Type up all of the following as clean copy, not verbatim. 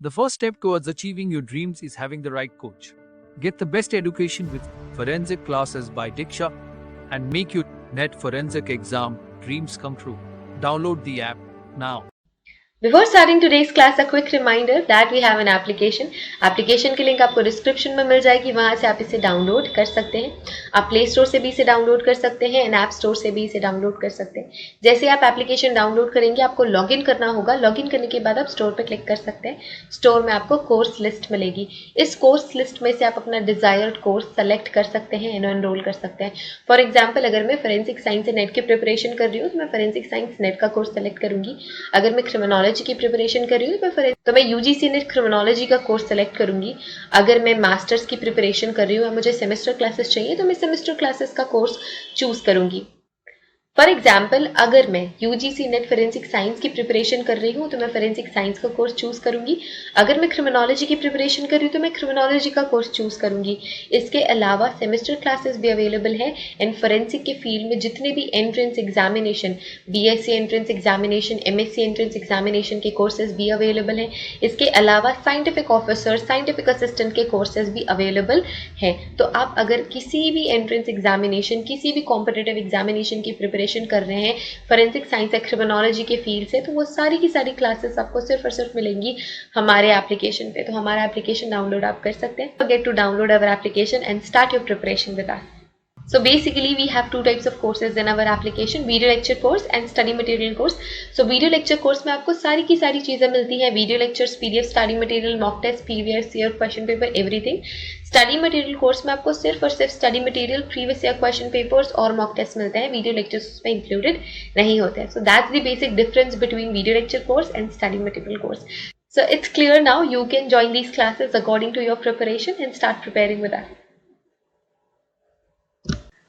The first step towards achieving your dreams is having the right coach. Get the best education with forensic classes by Diksha and make your NET forensic exam dreams come true. Download the app now. Before starting today's class, a quick reminder that we have an application. Application की link आपको description में मिल जाएगी, वहां से आप इसे download कर सकते हैं। आप प्ले स्टोर से भी इसे डाउनलोड कर सकते हैं एंड ऐप स्टोर से भी इसे डाउनलोड कर सकते हैं। जैसे आप एप्लीकेशन डाउनलोड करेंगे, आपको लॉगिन करना होगा। लॉगिन करने के बाद आप स्टोर पर क्लिक कर सकते हैं। स्टोर में आपको कोर्स लिस्ट मिलेगी। इस कोर्स लिस्ट में से आप अपना डिजायर्ड कोर्स सेलेक्ट कर सकते हैं, एनरोल कर सकते हैं। फॉर एग्जाम्पल, अगर मैं फोरेंसिक साइंस नेट की प्रिपरेशन कर रही हूँ तो मैं फोरेंसिक साइंस नेट का कोर्स सेलेक्ट करूंगी। अगर मैं क्रिमिनोलॉजी की प्रिपरेशन कर रही हूँ तो मैं यूजीसी नेट क्रिमिनोलॉजी का कोर्स सेलेक्ट करूंगी। अगर मैं मास्टर्स की प्रिपरेशन कर रही हूँ, मुझे सेमेस्टर क्लासेस चाहिए, तो मैं सेमेस्टर क्लासेस का कोर्स चूज करूंगी। फॉर एग्जाम्पल, अगर मैं यूजीसी नेट फोरेंसिक साइंस की प्रिपरेशन कर रही हूँ तो मैं फोरेंसिक साइंस का कोर्स चूज करूंगी। अगर मैं क्रिमिनोलॉजी की प्रिपरेशन कर रही हूँ तो मैं क्रिमिनोलॉजी का कोर्स चूज करूंगी। इसके अलावा सेमेस्टर क्लासेस भी अवेलेबल है एंड फोरेंसिक के फील्ड में जितने भी entrance examination, BSc entrance examination, MSc entrance examination के कोर्सेज भी अवेलेबल हैं। इसके अलावा साइंटिफिक ऑफिसर, साइंटिफिक असिस्टेंट के कोर्सेज भी अवेलेबल हैं। तो आप अगर किसी भी एंट्रेंस एग्जामिनेशन, किसी भी कॉम्पिटिटिव एग्जामिनेशन की प्रिपरेशन कर रहे हैं फोरेंसिक साइंस या क्रिमिनोलॉजी के फील्ड से, तो वो सारी की सारी क्लासेस आपको सिर्फ और सिर्फ मिलेंगी हमारे एप्लीकेशन पे। तो हमारा एप्लीकेशन डाउनलोड आप कर सकते हैं। Forget to download our application and start your preparation with us. So basically we have two types of courses in our application, video lecture course and study material course. So video lecture course में आपको सारी की सारी चीजें मिलती हैं, video lectures, PDF, study material, mock test, previous year question paper, everything. Study material course में आपको सिर्फ और सिर्फ study material, previous year question papers और मॉक टेस्ट मिलते हैं। वीडियो लेक्चर्स उसमें इंक्लूडेड नहीं होते हैं। So that's the basic difference between video lecture course and study material course. So it's clear now. You can join these classes according to your preparation and start preparing with us.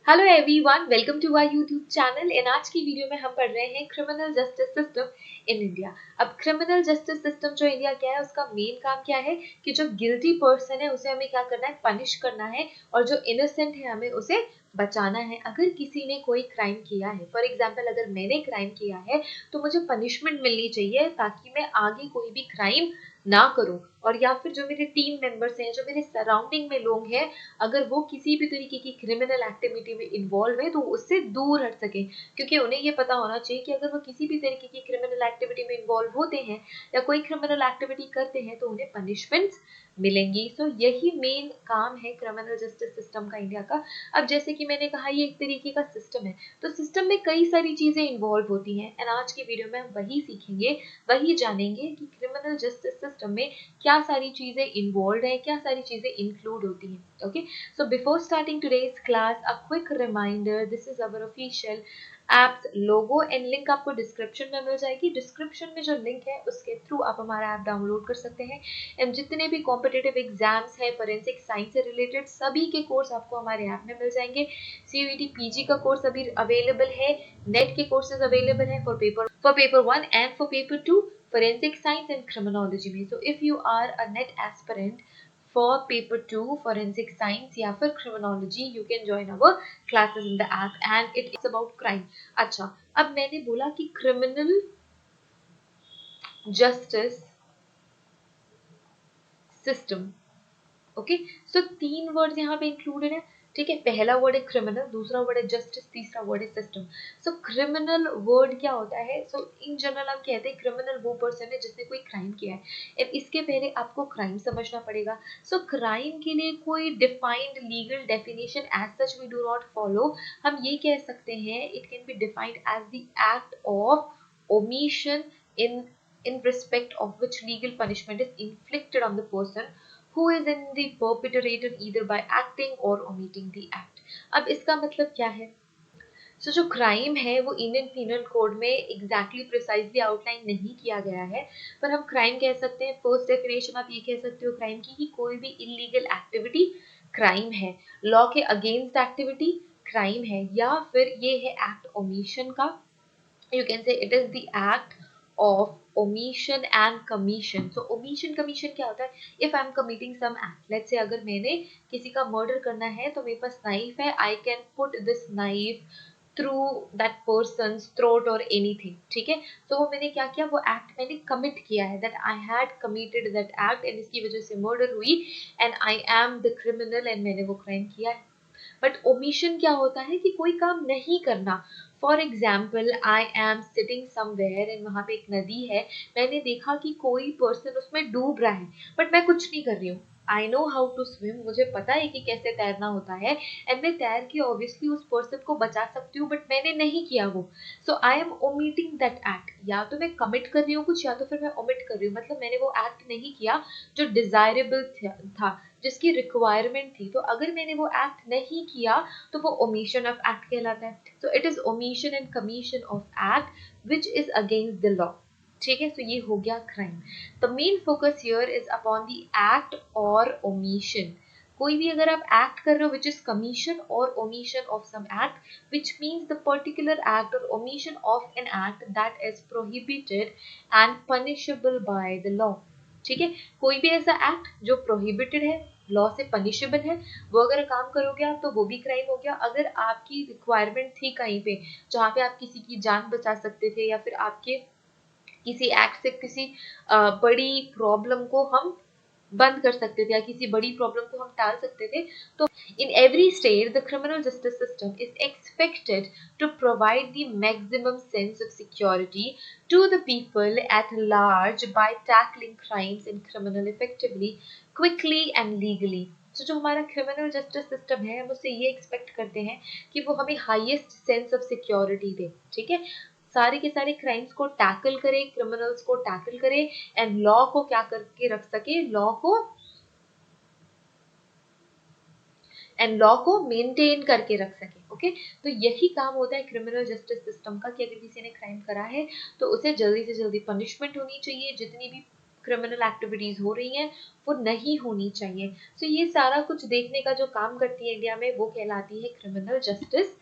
Hello everyone, welcome to our YouTube channel. In आज की video में हम पढ़ रहे हैं criminal justice system in India. अब criminal justice system जो India क्या है, उसका मेन काम क्या है कि जो गिल्टी पर्सन है उसे हमें क्या करना है, पनिश करना है, और जो इनोसेंट है हमें उसे बचाना है। अगर किसी ने कोई क्राइम किया है, फॉर एग्जाम्पल अगर मैंने क्राइम किया है तो मुझे पनिशमेंट मिलनी चाहिए ताकि मैं आगे कोई भी क्राइम ना करूं, और या फिर जो मेरे टीम मेंबर्स हैं, जो मेरे सराउंडिंग में लोग हैं, अगर वो किसी भी तरीके की क्रिमिनल एक्टिविटी में इन्वॉल्व है तो उससे दूर हट सके। क्योंकि उन्हें ये पता होना चाहिए कि अगर वो किसी भी तरीके की क्रिमिनल एक्टिविटी में इन्वॉल्व होते हैं या कोई क्रिमिनल एक्टिविटी करते हैं तो उन्हें पनिशमेंट्स मिलेंगी। सो यही मेन काम है क्रिमिनल जस्टिस सिस्टम का इंडिया का। अब जैसे कि मैंने कहा, ये एक तरीके का सिस्टम है, तो सिस्टम में कई सारी चीजें इन्वॉल्व होती हैं एंड आज की वीडियो में हम वही सीखेंगे, वही जानेंगे कि क्रिमिनल जस्टिस सिस्टम में क्या सारी चीजें इन्वॉल्व है, क्या सारी चीजें इंक्लूड होती हैं। Okay, so before starting today's class, a quick reminder, this is our official apps logo and link आपको डिस्क्रिप्शन में मिल जाएगी। डिस्क्रिप्शन में जो लिंक है उसके थ्रू आप हमारा ऐप डाउनलोड कर सकते हैं एंड जितने भी कॉम्पिटिटिव एग्जाम्स हैं फोरेंसिक साइंस से रिलेटेड, सभी के कोर्स आपको हमारे ऐप में मिल जाएंगे। सीयूईटी पीजी का कोर्स अभी अवेलेबल है, नेट के कोर्सेज अवेलेबल है for paper 1 and for paper 2 forensic science and criminology में। So if you are a net aspirant for paper 2 forensic science या फिर criminology, you can join our classes in the app and it's about crime. अच्छा, अब मैंने बोला कि criminal justice system, okay, सो तीन words यहाँ पे इंक्लूडेड है। ठीक है, पहला वर्ड है क्रिमिनल, दूसरा वर्ड है जस्टिस, तीसरा वर्ड है सिस्टम। सो क्रिमिनल वर्ड क्या होता है? सो इन जनरल हम कहते हैं क्रिमिनल वो पर्सन है जिसने कोई क्राइम किया है। एंड इसके पहले आपको क्राइम समझना पड़ेगा। सो क्राइम के लिए कोई defined legal definition as such we do not follow. हम ये कह सकते हैं it can be defined as the act of omission in respect of which legal punishment is inflicted on the person who is in the perpetrator either by acting or omitting the act. अब इसका मतलब क्या है? सो जो crime है वो Indian penal code में exactly precisely outline नहीं किया गया है, पर हम क्राइम कह सकते हैं। फर्स्ट डेफिनेशन आप ये कह सकते हो क्राइम की कि कोई भी इलीगल एक्टिविटी क्राइम है, लॉ के अगेंस्ट एक्टिविटी क्राइम है, या फिर ये है एक्ट ओमिशन का। you can say it is the act of omission and commission. So omission commission क्या होता है? If I am committing some act, let's say अगर मैंने किसी का मर्डर करना है तो मेरे पास नाइफ है, I can put this knife through that persons throat और एनीथिंग, ठीक है। तो वो मैंने क्या किया, वो एक्ट मैंने कमिट किया है, that I had committed that act and इसकी वजह से मर्डर हुई and I am the criminal and मैंने वो क्राइम किया है। बट ओमिशन क्या होता है कि कोई काम नहीं करना। For example I am sitting somewhere and वहां पे एक नदी है, मैंने देखा कि कोई पर्सन उसमें डूब रहा है बट मैं कुछ नहीं कर रही हूँ। I know how to swim, मुझे पता है कि कैसे तैरना होता है एंड मैं तैर के ऑब्वियसली उस पर्सन को बचा सकती हूँ, बट मैंने नहीं किया वो। So I am omitting that act. या तो मैं कमिट कर रही हूँ कुछ, या तो फिर मैं ओमिट कर रही हूँ, मतलब मैंने वो एक्ट नहीं किया जो डिजायरेबल था, जिसकी रिक्वायरमेंट थी। तो अगर मैंने वो एक्ट नहीं किया तो वो ओमिशन ऑफ एक्ट कहलाता है। तो it is omission and commission of act which is against the law, ठीक है। तो ये हो गया crime. The main focus here is upon the act और ओमिशन। कोई भी अगर आप एक्ट कर रहे हो विच इज कमीशन और omission of some act which means the particular act और omission of an act that is prohibited and punishable by the law, ठीक है। कोई भी ऐसा एक्ट जो प्रोहिबिटेड है, लॉ से पनिशेबल है, वो अगर काम करोगे आप तो वो भी क्राइम हो गया। अगर आपकी रिक्वायरमेंट थी कहीं पे जहाँ पे आप किसी की जान बचा सकते थे या फिर आपके किसी एक्ट से किसी बड़ी प्रॉब्लम को हम बंद कर सकते थे या किसी बड़ी प्रॉब्लम को हम टाल सकते थे, तो in every state the criminal justice system is expected to provide the maximum sense of security to the people at large by tackling crimes and criminal effectively, quickly and legally. तो जो हमारा criminal justice system है हम उससे ये expect करते हैं कि वो हमें हाईएस्ट सेंस ऑफ सिक्योरिटी दे, ठीक है। सारे के सारे क्राइम्स को टैकल करे, क्रिमिनल्स को टैकल करे एंड लॉ को क्या करके रख सके, लॉ को मेंटेन करके रख सके, ओके। तो यही काम होता है क्रिमिनल जस्टिस सिस्टम का कि अगर किसी ने क्राइम करा है तो उसे जल्दी से जल्दी पनिशमेंट होनी चाहिए, जितनी भी क्रिमिनल एक्टिविटीज हो रही हैं वो नहीं होनी चाहिए। सो ये सारा कुछ देखने का जो काम करती है इंडिया में वो कहलाती है criminal justice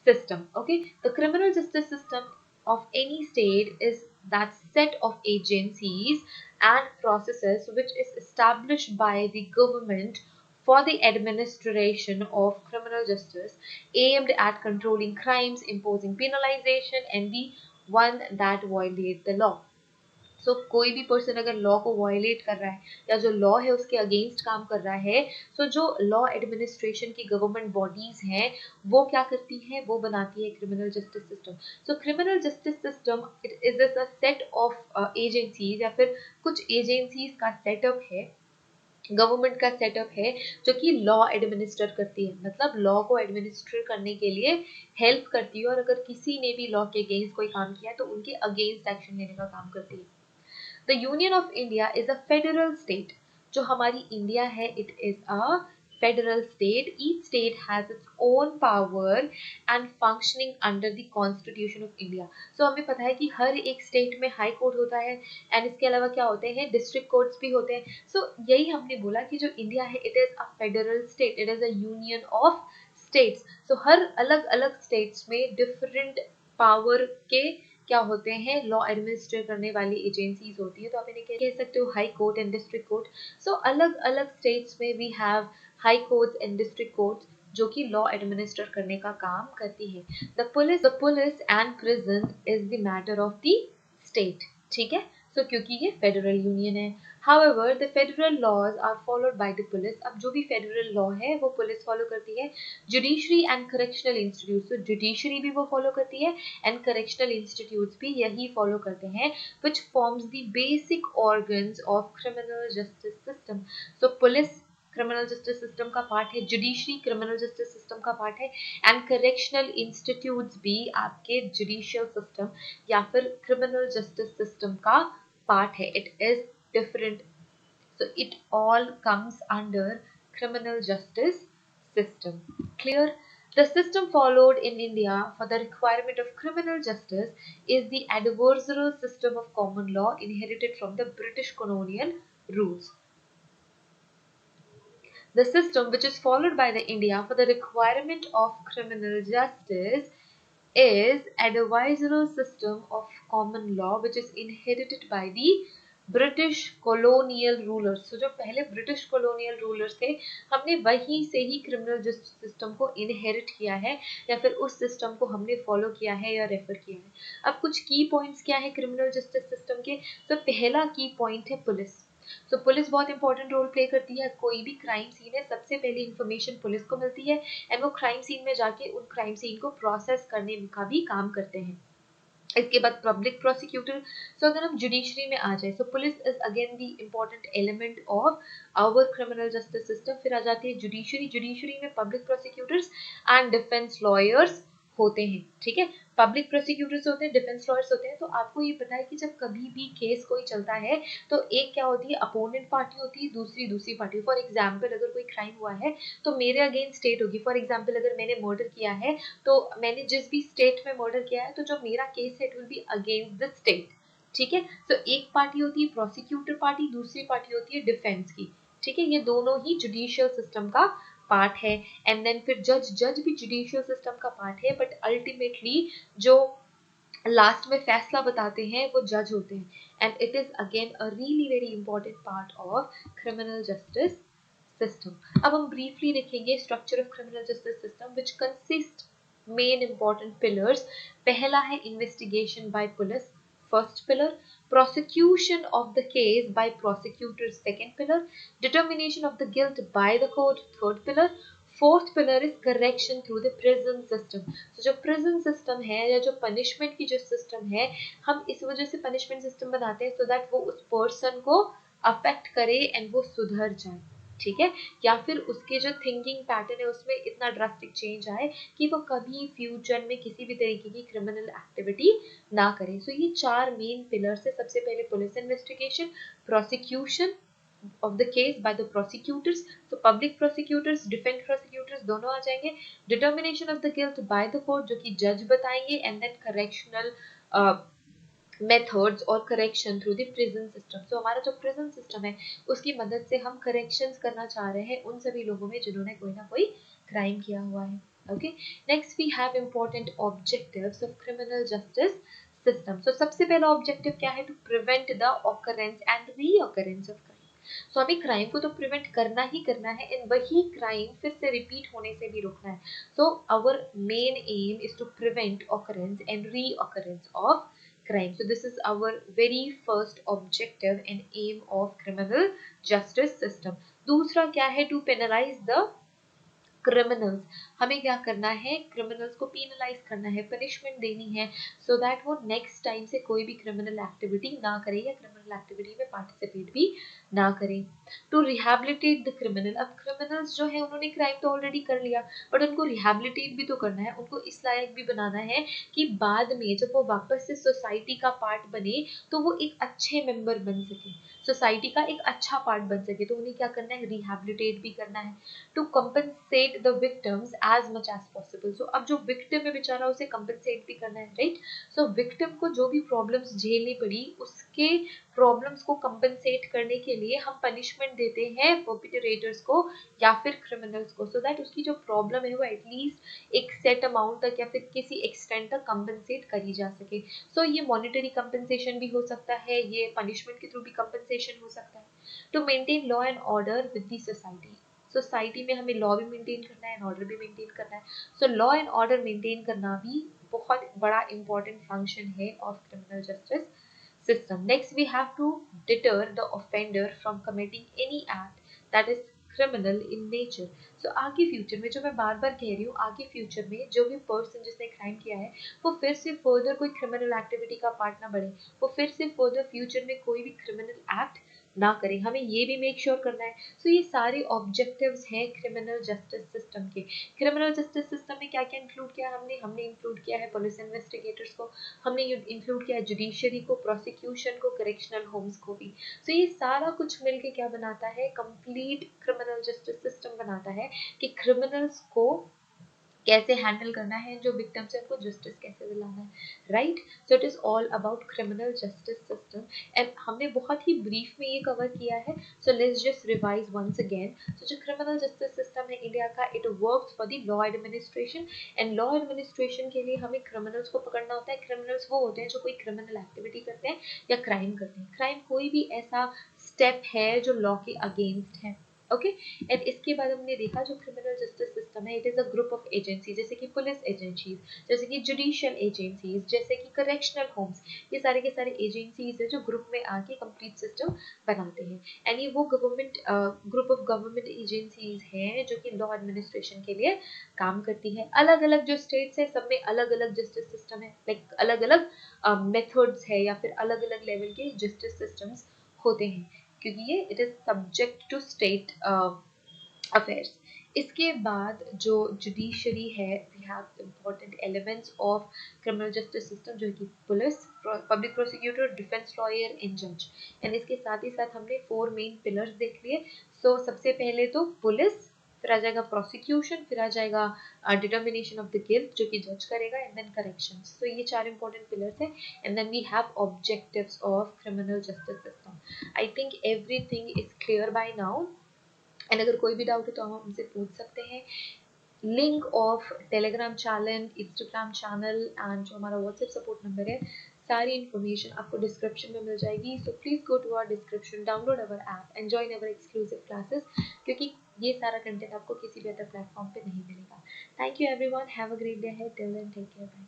system, okay। The criminal justice system of any state is that set of agencies and processes which is established by the government for the administration of criminal justice, aimed at controlling crimes, imposing penalization and the one that violate the law। सो कोई भी person अगर law को violet कर रहा है या जो law है उसके अगेंस्ट काम कर रहा है, सो जो लॉ एडमिनिस्ट्रेशन की गवर्नमेंट बॉडीज हैं वो क्या करती हैं, वो बनाती है criminal justice system. So criminal justice system it is a set of agencies या फिर कुछ एजेंसीज का सेटअप है, गवर्नमेंट का सेटअप है जो कि लॉ एडमिनिस्टर करती है, मतलब लॉ को एडमिनिस्टर करने के लिए हेल्प करती है और अगर किसी ने भी लॉ के अगेंस्ट कोई काम किया है तो उनके अगेंस्ट एक्शन लेने का काम करती है। The Union of India is a federal state। जो हमारी इंडिया है it is a federal state। Each state has its own power and functioning under the Constitution of India। So हमें पता है कि हर एक स्टेट में हाई कोर्ट होता है एंड इसके अलावा क्या होते हैं, डिस्ट्रिक्ट कोर्ट्स भी होते हैं। So यही हमने बोला कि जो इंडिया है it is a federal state, it is a union of states। So हर अलग अलग स्टेट्स में डिफरेंट पावर के क्या होते हैं, लॉ एडमिनिस्ट्रेट करने वाली एजेंसीज होती है। तो आप इन्हें कह सकते हो high court and district court. So अलग अलग स्टेट्स में we have high courts and district courts जो कि लॉ एडमिनिस्टर करने का काम करती है। The police and prison is the matter of the state, ठीक है। सो क्योंकि ये फेडरल यूनियन है। However, the federal laws are followed by the police। अब जो भी फेडरल लॉ है वो पुलिस फॉलो करती है। जुडिशरी एंड करेक्शनल इंस्टीट्यूट, तो जुडिशरी भी वो फॉलो करती है एंड करेक्शनल इंस्टीट्यूट्स भी यही फॉलो करते हैं, which forms the basic organs of criminal justice system। So police criminal justice system का पार्ट है, जुडिशरी क्रिमिनल जस्टिस सिस्टम का पार्ट है एंड करेक्शनल इंस्टीट्यूट्स भी आपके जुडिशियल सिस्टम या फिर क्रिमिनल जस्टिस सिस्टम का पार्ट है। It is different, so it all comes under criminal justice system, clear। The system followed in India for the requirement of criminal justice is the adversarial system of common law inherited from the British colonial rules। The system which is followed by the India for the requirement of criminal justice is adversarial system of common law which is inherited by the British colonial rulers, तो जो पहले British colonial rulers थे, हमने वहीं से ही criminal justice system को inherit किया है या फिर उस सिस्टम को हमने फॉलो किया है या रेफर किया है। अब कुछ की पॉइंट्स क्या है क्रिमिनल जस्टिस सिस्टम के, तो पहला की पॉइंट है पुलिस। तो पुलिस बहुत इंपॉर्टेंट रोल प्ले करती है। कोई भी क्राइम सीन है, सबसे पहले इंफॉर्मेशन पुलिस को मिलती है एंड वो क्राइम सीन में जाके उन क्राइम सीन को प्रोसेस करने का भी काम करते हैं। इसके बाद पब्लिक प्रोसिक्यूटर। सो अगर हम जुडिशरी में आ जाए, so police is again the important element of our criminal justice system. फिर आ जाती है जुडिशरी। जुडिशरी में public prosecutors and defence lawyers होते हैं, ठीक है। पब्लिक प्रोसिक्यूटर्स होते हैं, डिफेंस लॉयर्स होते हैं। तो आपको ये पता है कि जब कभी भी केस कोई चलता है तो एक क्या होती है, अपोनेंट पार्टी होती है, दूसरी दूसरी पार्टी। फॉर एग्जाम्पल अगर कोई क्राइम हुआ है तो मेरे अगेंस्ट स्टेट होगी। फॉर एग्जाम्पल अगर मैंने मर्डर किया है, तो मैंने जिस भी स्टेट में मर्डर किया है, तो जो मेरा केस है it will be against the state, ठीक है। तो एक पार्टी होती है प्रोसिक्यूटर पार्टी, दूसरी पार्टी होती है डिफेंस की, ठीक है। ये दोनों ही जुडिशियल सिस्टम का पार्ट है। एंड देन फिर जज भी जुडिशियल सिस्टम का पार्ट है, बट अल्टीमेटली जो लास्ट में फैसला बताते हैं वो जज होते हैं। And it is again a really very important part of criminal justice system. अब हम ब्रीफली देखेंगे structure of criminal justice system which consist main important pillars. पहला है investigation by police, first pillar. prosecution of the case by prosecutors, second pillar. Determination of the guilt by the court, third pillar. Fourth pillar is correction through the prison system. तो जो prison system है या जो punishment की जो system है, हम इस वजह से पनिशमेंट सिस्टम बनाते हैं सो दैट वो उस पर्सन को अफेक्ट करे एंड वो सुधर जाए, ठीक है। या फिर उसके जो थिंकिंग पैटर्न है उसमें इतना ड्रास्टिक चेंज आए कि वो कभी फ्यूचर में किसी भी तरीके की क्रिमिनल एक्टिविटी ना करे। सो ये चार मेन पिलर्स है। सबसे पहले police investigation, prosecution of the case by the prosecutors, so public prosecutors, defense prosecutors दोनों आ जाएंगे। determination of the guilt by the court जो कि जज बताएंगे, and then correctional मेथड्स और correction through the prison system. So हमारा जो prison system है उसकी मदद से हम करेक्शंस करना चाह रहे हैं उन सभी लोगों में जिन्होंने कोई ना कोई क्राइम किया हुआ है। Okay, next we have important objectives of criminal justice system. So सबसे पहला ऑब्जेक्टिव क्या है, to prevent the occurrence and reoccurrence of crime. So हमें क्राइम को तो प्रिवेंट करना ही करना है एंड वही क्राइम फिर से रिपीट होने से भी रोकना है। So our main aim is to prevent occurrence and reoccurrence of crime. So this is our very first objective and aim of criminal justice system. दूसरा क्या है, to penalize the क्रिमिनल्स। हमें क्या करना है, क्रिमिनल्स को पीनलाइज करना है, पनिशमेंट देनी है सो दैट वो नेक्स्ट टाइम से कोई भी क्रिमिनल एक्टिविटी ना करे या क्रिमिनल एक्टिविटी में पार्टिसिपेट भी ना करे। To rehabilitate the criminal. अब क्रिमिनल्स जो है उन्होंने क्राइम तो ऑलरेडी कर लिया बट उनको रिहेबिलिटेट भी तो करना है, उनको इस लायक भी बनाना है कि बाद में जब वो वापस से सोसाइटी का पार्ट बने तो वो एक अच्छे मेंबर बन सके, सोसाइटी का एक अच्छा पार्ट बन सके। तो उन्हें क्या करना है, रिहेबिलिटेट भी करना है। To compensate the victims as much as possible. So अब जो विक्टिम है बेचारा उसे कंपनसेट भी करना है, राइट। सो विक्टिम को जो भी प्रॉब्लम्स झेलनी पड़ी उसके प्रॉब्लम्स को कंपनसेट करने के लिए हम पनिशमेंट देते हैं परपिट्रेटर्स को या फिर क्रिमिनल्स को, सो दैट उसकी जो प्रॉब्लम है वो एटलीस्ट एक सेट अमाउंट तक या फिर किसी एक्सटेंट तक कंपनसेट करी जा सके। सो ये मॉनिटरी कंपनसेशन भी हो सकता है, ये पनिशमेंट के थ्रू भी कंपनसेशन हो सकता है। To maintain law and order with the society. Society में हमें लॉ भी मेंटेन करना है, ऑर्डर भी मेंटेन करना है। So law and order maintain करना भी बहुत बड़ा इंपॉर्टेंट फंक्शन है of criminal justice system. Next, we have to deter the offender from committing any act that is criminal in nature. So आगे फ्यूचर में, जो मैं बार बार कह रही हूँ, आगे फ्यूचर में जो भी पर्सन जिसने क्राइम किया है वो फिर से फर्दर कोई क्रिमिनल एक्टिविटी का पार्ट ना बने, वो फिर से फर्दर फ्यूचर में कोई भी क्रिमिनल एक्ट ना करें, हमें ये भी मेक श्योर करना है। सो ये सारे ऑब्जेक्टिव्स हैं क्रिमिनल जस्टिस सिस्टम के। क्रिमिनल जस्टिस सिस्टम में क्या क्या इंक्लूड किया हमने इंक्लूड किया है पुलिस इन्वेस्टिगेटर्स को, हमने इंक्लूड किया है जुडिशरी को, प्रोसिक्यूशन को, करेक्शनल होम्स को भी। सो ये सारा कुछ मिलके क्या बनाता है, कंप्लीट क्रिमिनल जस्टिस सिस्टम बनाता है कि क्रिमिनल्स को कैसे हैंडल करना है जो विक्टिम्स है, उनको जस्टिस कैसे दिलाना है, right. So it is all about criminal justice system and हमने बहुत ही ब्रीफ में ये कवर किया है। So let's just revise once again. So जो क्रिमिनल जस्टिस सिस्टम है इंडिया का, it works for the law administration and law administration के लिए हमें क्रिमिनल्स को पकड़ना होता है। क्रिमिनल्स वो होते हैं जो कोई क्रिमिनल एक्टिविटी करते हैं या क्राइम करते हैं। क्राइम कोई भी ऐसा स्टेप है जो लॉ के अगेंस्ट है, ओके। एंड इसके बाद हमने देखा जो क्रिमिनल जस्टिस सिस्टम है, it is a group of agency, जैसे कि पुलिस एजेंसीज, जैसे कि जुडिशियल एजेंसीज, जैसे कि करेक्शनल होम्स, ये सारे के सारे एजेंसीज है जो ग्रुप में आके कंप्लीट सिस्टम बनाते हैं। एंड ये वो government group of government agencies हैं जो कि लॉ एडमिनिस्ट्रेशन के लिए काम करती है। अलग अलग जो स्टेट्स है सब में अलग अलग जस्टिस सिस्टम है, लाइक अलग अलग मेथड्स है या फिर अलग अलग लेवल के जस्टिस सिस्टम्स होते हैं, क्योंकि ये it is subject to state affairs. इसके बाद जो जुडिशरी है, we have important elements of criminal justice system जो है कि police, public prosecutor, defence lawyer and जज। एंड इसके साथ ही साथ हमने 4 मेन पिलर्स देख लिए। सो सबसे पहले तो पुलिस, फिर आ जाएगा प्रोसिक्यूशन, फिर आ जाएगा डिटर्मिनेशन ऑफ द गिल्ट जो कि जज करेगा, एंड देन करेक्शंस। तो ये 4 इंपॉर्टेंट पिलर्स हैं। And then we have objectives of criminal justice system. I think everything is clear by now. And अगर कोई भी डाउट हो तो हम हमसे पूछ सकते हैं। Link of Telegram channel, Instagram channel and जो हमारा व्हाट्सएप सपोर्ट नंबर है, सारी इन्फॉर्मेशन आपको डिस्क्रिप्शन में मिल जाएगी। So please go to our description, download our app and join our exclusive classes, क्योंकि ये सारा कंटेंट आपको किसी भी अदर प्लेटफॉर्म पे नहीं मिलेगा। Thank you everyone, have a great day ahead, till then take care, bye.